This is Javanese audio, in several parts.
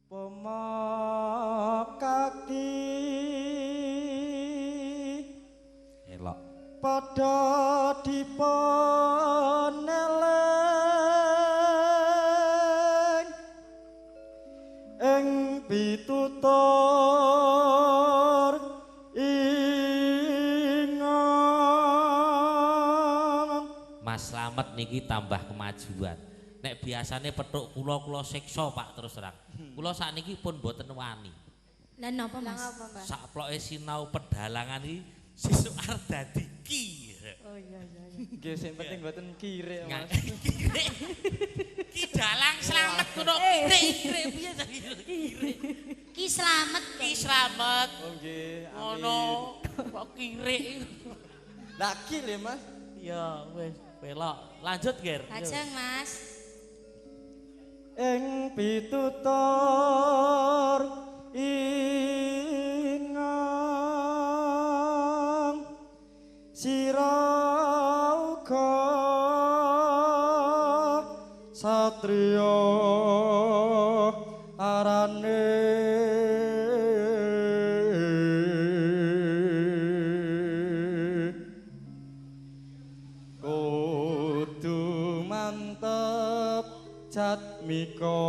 Pomo kaki elok padha diponeleng ing pitutur ingon. Mas Slamet niki tambah kemajuan. Nek biasane petuk kula siksa Pak terus terang. Kula sakniki pun mboten wani. Lah napa Mas? Sakploke sinau pedalangan iki sesuk arep dadi ki. Oh iya. Nggih sing penting mboten kire Mas. Ki dalang slamet ngono. Kire piye ta ki? Ki slamet. Ki slamet. Oh nggih. Ngono. Kok kire. Lah ki lho Mas. Ya wis pelok. Lanjut, Ger. Lajeng Mas. Ing pitutur ingang sira uga satriya arane kudu mantep jatmika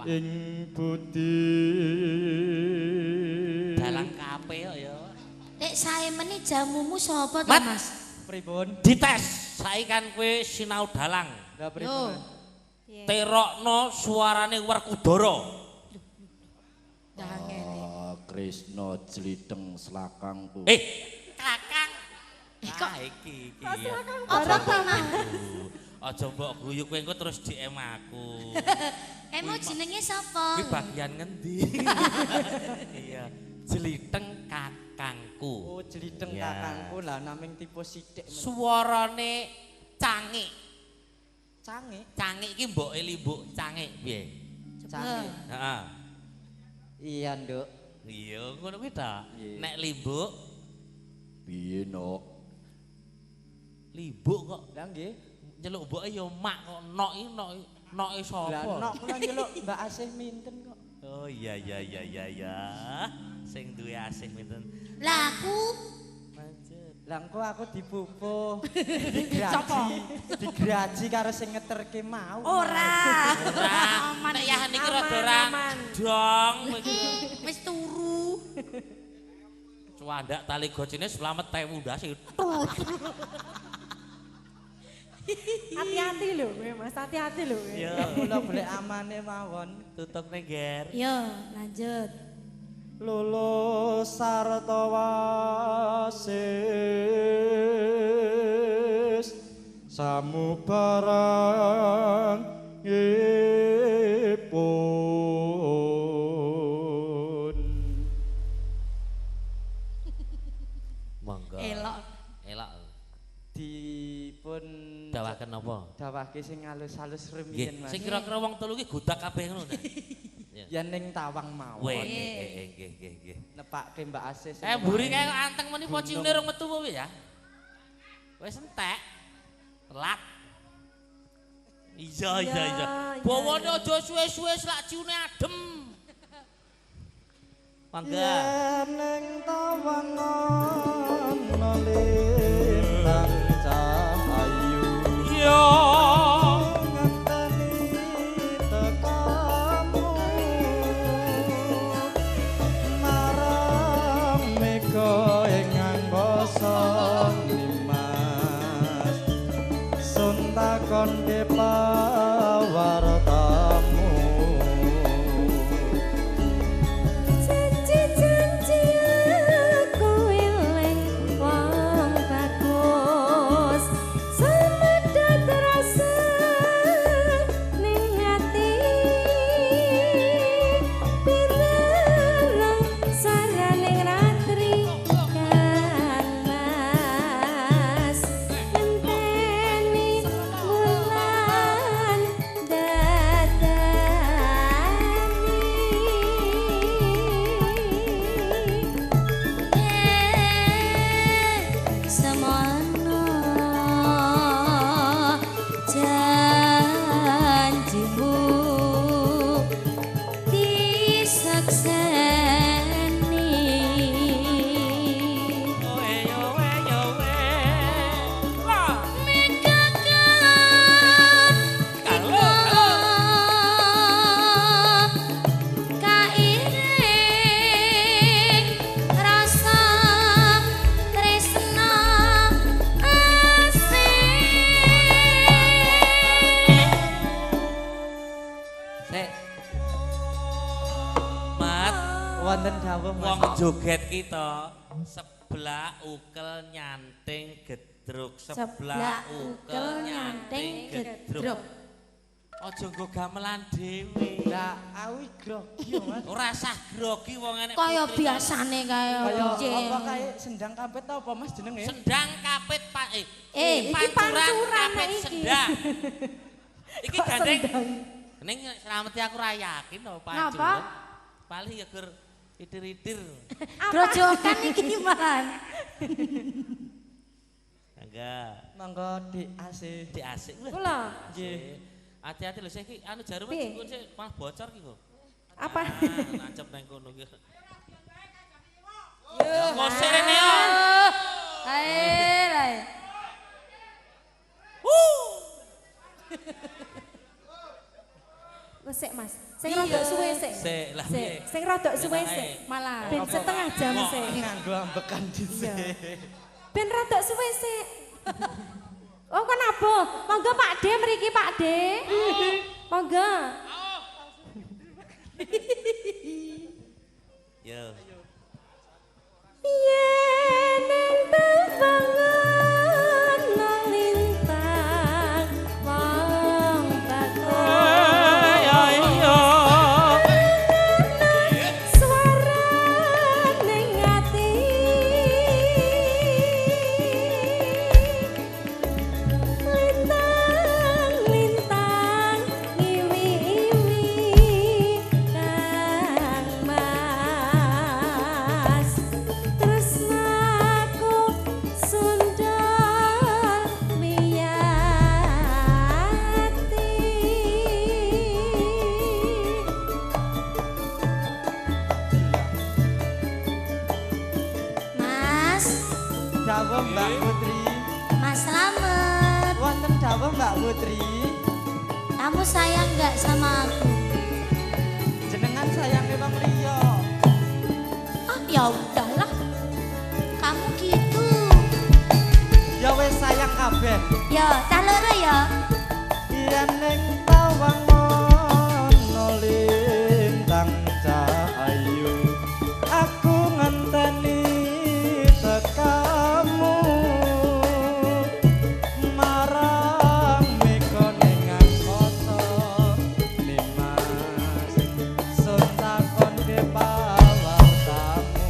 ing budi Dalang kape kok ya. Nek sae meni jamumu sapa to Mat. Mas? pripun Dites, saiki kan kowe sinau dalang. lah Yo. pripun Terokno suarane Werkudara. Krisna Jlideng Slakangku. Kakang. kok Iki. apa to Mas? Aja mbok guyu kowe engko terus DM aku. Emo jenenge sapa? Kuwi bagian ngendi? Iya, Jlideng kakangku. oh Jlideng Ya. kakangku lah naming tipe sithik men. Suarane cangik. Cange Cangik iki mboke limbuk cangik piye? cange Heeh. iya Nduk Iya, ngono kuwi ta. Iya. Nek limbuk, Piye nok? limbuk kok lah nggih nyeluk mboke ya mak kok noke sapa? lah nok kula njeluk Mbak Asih minten kok Oh iya. Sing duwe asih pinten? Lah aku Lanjut. lah engko aku dipupuh digraji karo sing ngeterke mau ora. Ora, nek ya niki rada ra dong. Wis turu. Cuandak tali gocine slamet tewu ndase. Hati-hati lho kowe Mas, hati-hati lho kowe. Ya, kula golek amane mawon tutuk ger. Yo, lanjut. lulus sarta wasis samubarang ipun Monggo. Elok. Elok. dipun Dawaken apa? dawahke sing halus-halus Nggih, rumiyin Mas sing kira-kira wong telu iki godak kabeh ngono. ya ning tawang mawon Weh, nggih. nepake Mbak Asih sing Mburi kae kok anteng meni pociune rung metu kowe ya. Wis entek. Telat. Iya. Bawane aja suwe-suwe slak ciune adem. Mangga. ning tawang ana lintang cahayu Iya. ngenteni tekamu marang mega ing angkasa limas sun takon ke pawartamu Janji-janji aku eling wong Wonten dawuh Mas. Wong joget kita sebelah ukel nyanting gedruk, sebelah ukel nyanting gedruk. Aja nggo gamelan dhewe. Lah awi grogi yo Mas. Ora sah grogi wong enek. Kaya biasane kaya Kaya piye. apa kae sendang kapit apa Mas jenenge? Sendang kapit Pak Iki pancuran kapit iki. sendang. Iki Kok gandeng. sendang? Ning slameti aku ra yakin to Napa? pancuran. Paling ya gur itir-itir. Grojokan iki man. Enggak. Monggo di AC. Di asik. Kula. Nggih. Hati-hati lho iki anu jarum Piye? jenggon sik malah bocor ki kok. Apa? Nancep nang kono ki. Ya kok serene yo. Ae. Wes sik Mas. Sing rodok suwe sik. Sik lah Sik. piye? Sing rodok suwe Enak sik. ae. Malah. Ben setengah jam sik. Nganggo ambekan dhisik. Ben rodok suwe sik. Oh kenapa? Monggo Pak D mriki Pak D. Monggo. Yo. Yen bangun nang lintang wong bakal suara ning ati lintang-lintang ngiwi-iwi kang mas tresnaku sundal miyati. Mas, Dawuh Mbak Putri. Mas Slamet. Wonten dawuh Mbak Putri. Kamu sayang nggak sama aku? Jenengan sayange wong liya. Ah, ya udahlah. Kamu gitu. Ya wis sayang kabeh. Ya, cah loro ya. Yen ning tawang ana lintang cahayu. Aku ngenteni tekamu. Marang mikone ngangkota Nimas. Sun takon ke pawartamu.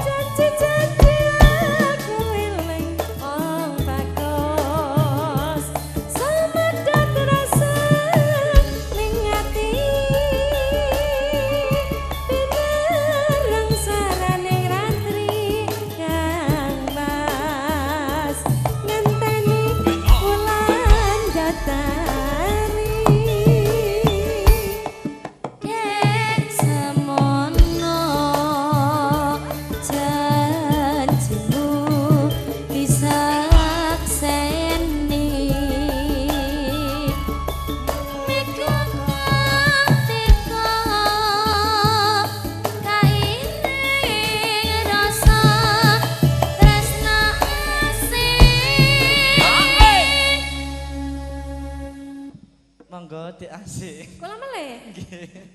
Janji-janji aku eling wong bakos semedot rasa ning ati pinarang sarane ratri kang mas ngenteni wulan datari. Dek semono janjimu disakseni. Mikir teka kairing rasa tresna asih. Monggo diasik. Kula meleh.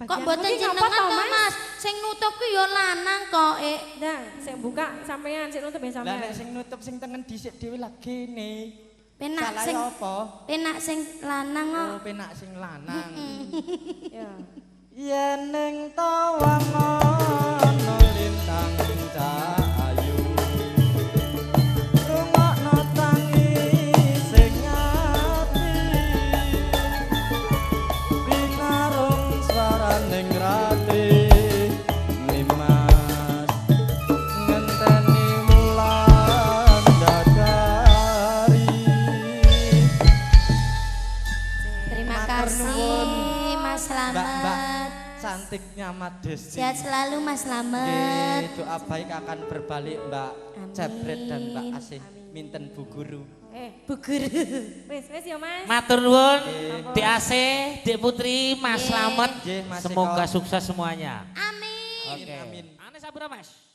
Kok mboten jenengan to Mas? Sing nutup ku ya lanang kok. Ndang, sing buka sampean, sing nutup ya Lah sampean. nek sing nutup sing tengen dhisik dhewe lah kene. Penak Salahe sing apa? penak sing lanang kok. Oh, penak sing lanang. Ya. Yen ning tawang ana lintang cahayu. Rungokno tangis sing ati. Binarung swaraning ratri. Nimas ngenteni wulan dadari. Terima Matur kasih nuwun. Mas Mbak Slamet. cantiknya Mades. Sehat selalu Mas Slamet. Nggih, doa baik akan berbalik Mbak Amin. Jabret dan Mbak Asih. Minten Bu Guru. Bu Guru. Wis ya Mas. Matur nuwun Dik AC, Dik Putri, Mas Nggih. Slamet. Nggih, Mas Semoga Eko. sukses semuanya. Amin. Amin. Ane sabura Mas.